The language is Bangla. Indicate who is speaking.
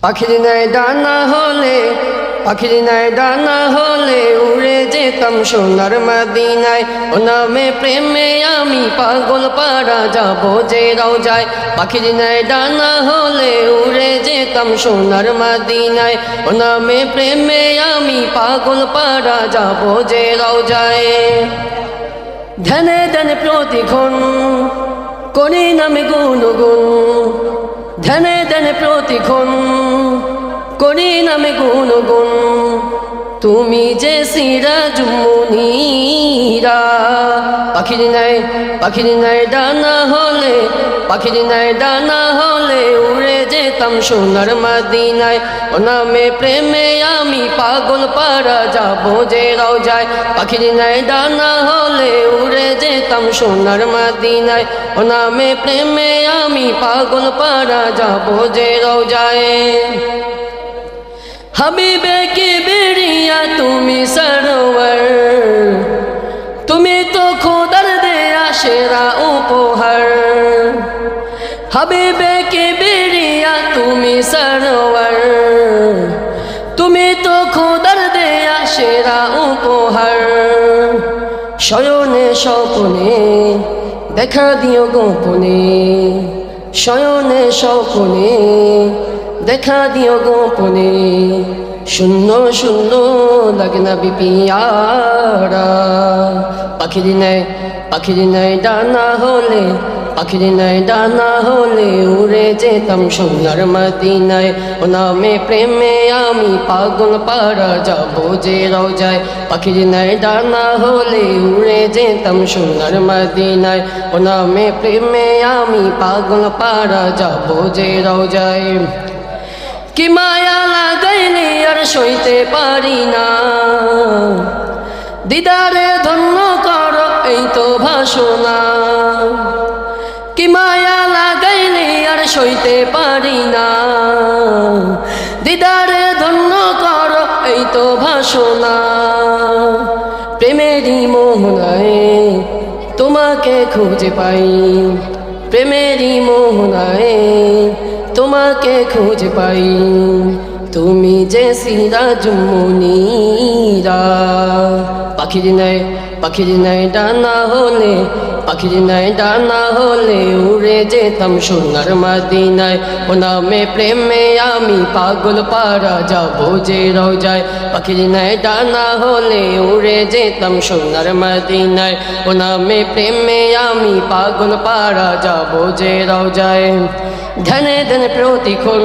Speaker 1: পাখির নাই ডানা হলে, পাখির নাই ডানা হলে উড়ে যেতাম সোনার মদিনায়। ও নামে প্রেমে আমি পাগল পাড়া যাব যে রওজায়। পাখির নাই ডানা হলে উড়ে যেতাম সোনার মদিনায়। ও নামে প্রেমে আমি পাগল পাড়া যাব যে রওজায়। ধ্যানে ধ্যানে প্রতিক্ষণ করি নামে গুণগুণ, ধ্যানে ধ্যানে প্রতিক্ষণ করি নামে গুণগুণ। তুমি যে সিরাজ মুনীরা। পাখির নাই ডানা হলে, পাখির নাই ডানা হলে উড়ে যেতাম সোনার মদিনায়। ও নামে প্রেমে আমি পাগল পাড়া যাব যে রওজায়। পাখির নাই ডানা হলে উড়ে যেতাম সোনার মদিনায়। ও নামে প্রেমে আমি পাগল পাড়া যাব যে রওজায়। হাবিবে কি বেরিয়া তুমি সরোয়ার, তুমি তো খোদার দেয়া সেরা উপহার। হাবিবে কি বেরিয়া তুমি সরোয়ার, তুমি তো খোদার দেয়া সেরা উপহার। শয়নে স্বপনে দেখা দিও গোপনে, শয়নে স্বপনে দেখা দিও গোপনে। শূন্য শূন্য লাগে না বিপিয়ারা। পাখির নাই ডানা হলে, পাখির নাই ডানা হলে উড়ে যেতাম সোনার মদিনায়। ও নামে প্রেমে আমি পাগল পাড়া যাব যে রওজায়। পাখির নাই ডানা হলে উড়ে যেতাম সোনার মদিনায়। ও নামে প্রেমে আমি পাগল পাড়া যাব যে রওজায়। কি মায়া লাগাইলে আর সইতে পারি না, দিদারে ধন্য কর এই তো ভাষণা। কি মায়া লাগাইলে আর সইতে পারি না, দিদারে ধন্য কর এই তো ভাষণা। প্রেমেরই মোহনায় তোমাকে খুঁজে পাই, প্রেমেরই মোহনায় তোমাকে খুঁজে পাই। তুমি যে সিরাজ মুনীরা। পাখির নাই ডানা হলে, পাখির নাই ডানা হলে উড়ে যেতাম সোনার মদিনায়। ও নামে প্রেমে আমি পাগল পাড়া যাব যে রওজায়। পাখির নাই ডানা হলে উড়ে যেতাম সোনার মদিনায়। ও নামে প্রেমে আমি পাগল পাড়া যাব যে রওজায়। ধ্যানে ধ্যানে প্রতিক্ষণ